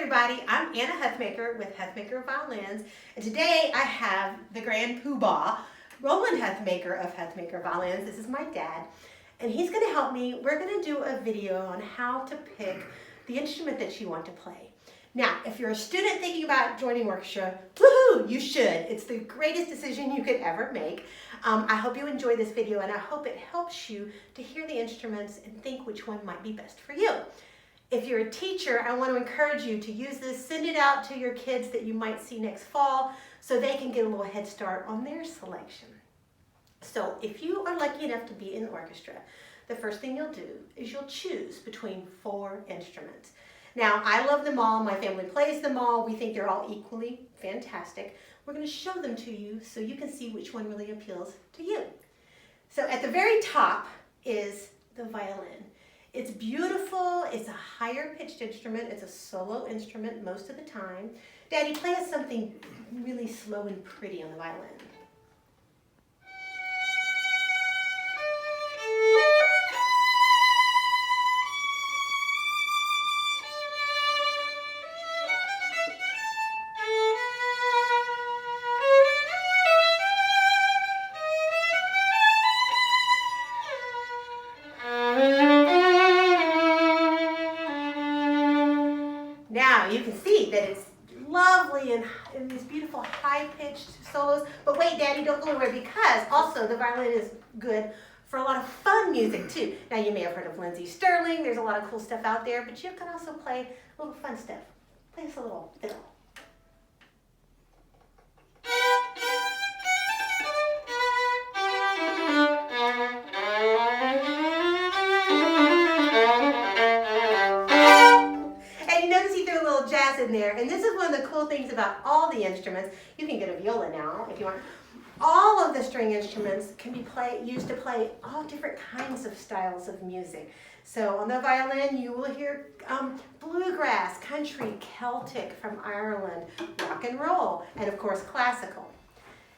everybody, I'm Anna Huthmaker with Huthmaker Violins, and today I have the grand poobah, Roland Huthmaker of Huthmaker Violins. This is my dad, and he's going to help me. We're going to do a video on how to pick the instrument that you want to play. Now, if you're a student thinking about joining orchestra, woohoo, you should. It's the greatest decision you could ever make. I hope you enjoy this video, and I hope it helps you to hear the instruments and think which one might be best for you. If you're a teacher, I want to encourage you to use this, send it out to your kids that you might see next fall so they can get a little head start on their selection. So if you are lucky enough to be in the orchestra, the first thing you'll do is you'll choose between 4 instruments. Now, I love them all. My family plays them all. We think they're all equally fantastic. We're going to show them to you so you can see which one really appeals to you. So at the very top is the violin. It's beautiful, it's a higher pitched instrument, it's a solo instrument most of the time. Daddy, play us something really slow and pretty on the violin. Now you can see that it's lovely and these beautiful high-pitched solos. But wait, Daddy, don't go anywhere, because also the violin is good for a lot of fun music too. Now you may have heard of Lindsey Sterling. There's a lot of cool stuff out there, but you can also play a little fun stuff. Play us a little fiddle. Jazz in there, and this is one of the cool things about all the instruments. You can get a viola now if you want. All of the string instruments can be used to play all different kinds of styles of music. So on the violin you will hear bluegrass, country, Celtic from Ireland, rock and roll, and of course classical.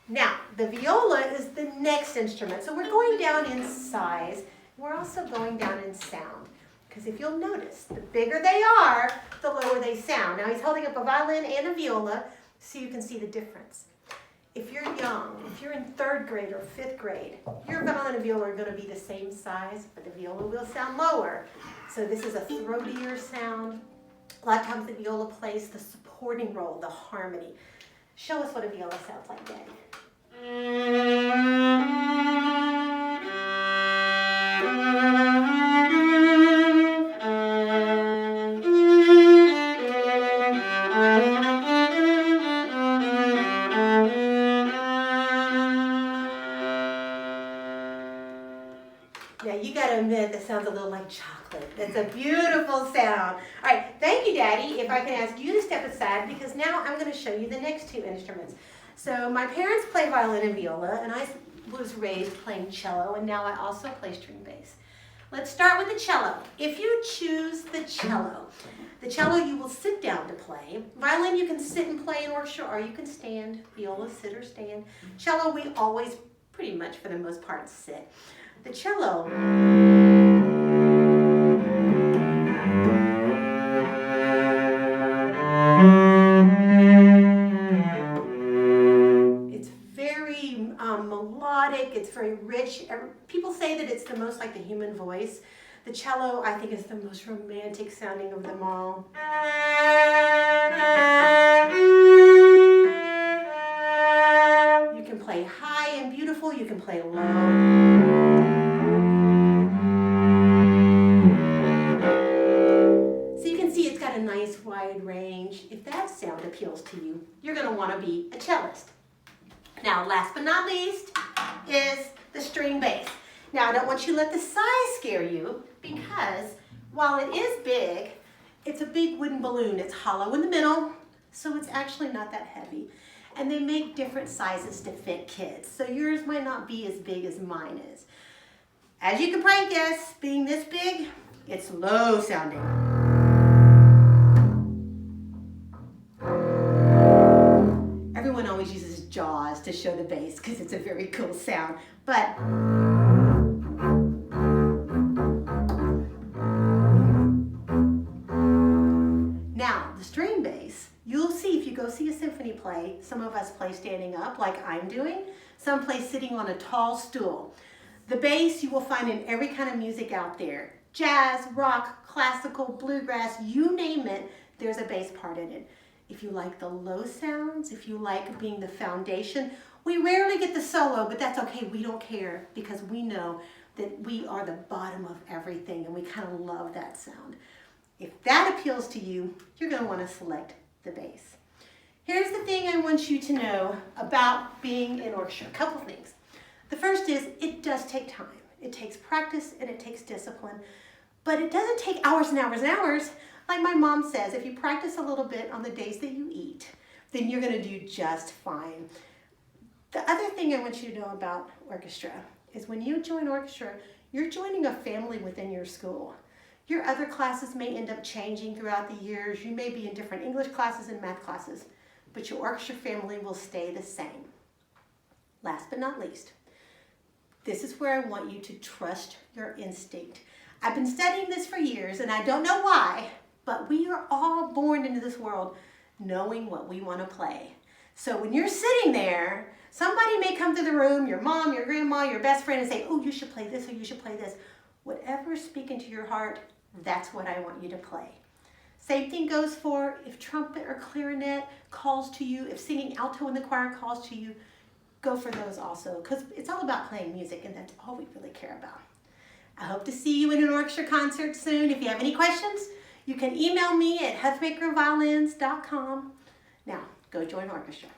Now the viola is the next instrument, so we're going down in size. We're also going down in sound. Because if you'll notice, the bigger they are, the lower they sound. Now he's holding up a violin and a viola, so you can see the difference. If you're young, if you're in 3rd grade or 5th grade, your violin and viola are going to be the same size, but the viola will sound lower. So this is a throatier sound. A lot of times the viola plays the supporting role, the harmony. Show us what a viola sounds like, Daddy. Now you got to admit that sounds a little like chocolate. That's a beautiful sound. All right, thank you, Daddy. If I can ask you to step aside, because now I'm going to show you the next 2 instruments. So my parents play violin and viola, and I was raised playing cello, and now I also play string bass. Let's start with the cello. If you choose the cello you will sit down to play. Violin you can sit and play in orchestra, or you can stand. Viola, sit or stand. Cello we always, pretty much for the most part, sit. The cello, it's very melodic, it's very rich. People say that it's the most like the human voice. The cello, I think, is the most romantic sounding of them all. You can play high and beautiful, you can play low. A nice wide range. If that sound appeals to you, you're going to want to be a cellist. Now, last but not least is the string bass. Now, I don't want you to let the size scare you, because while it is big, it's a big wooden balloon. It's hollow in the middle, so it's actually not that heavy. And they make different sizes to fit kids, so yours might not be as big as mine is. As you can probably guess, being this big, it's low sounding. Everyone always uses jaws to show the bass because it's a very cool sound, but Now, the string bass, you'll see if you go see a symphony play, some of us play standing up like I'm doing, some play sitting on a tall stool. The bass you will find in every kind of music out there. Jazz, rock, classical, bluegrass, you name it, there's a bass part in it. If you like the low sounds, if you like being the foundation, we rarely get the solo, but that's okay, we don't care because we know that we are the bottom of everything and we kind of love that sound. If that appeals to you, you're going to want to select the bass. Here's the thing I want you to know about being in orchestra. A couple things. The first is it does take time. It takes practice and it takes discipline, but it doesn't take hours and hours and hours. Like my mom says, if you practice a little bit on the days that you eat, then you're going to do just fine. The other thing I want you to know about orchestra is when you join orchestra, you're joining a family within your school. Your other classes may end up changing throughout the years. You may be in different English classes and math classes, but your orchestra family will stay the same. Last but not least, this is where I want you to trust your instinct. I've been studying this for years and I don't know why, but we are all born into this world knowing what we want to play. So when you're sitting there, somebody may come to the room, your mom, your grandma, your best friend, and say, oh, you should play this or you should play this. Whatever's speaking to your heart, that's what I want you to play. Same thing goes for if trumpet or clarinet calls to you, if singing alto in the choir calls to you, go for those also, because it's all about playing music and that's all we really care about. I hope to see you in an orchestra concert soon. If you have any questions, you can email me at huthmakerviolins.com. Now, go join orchestra.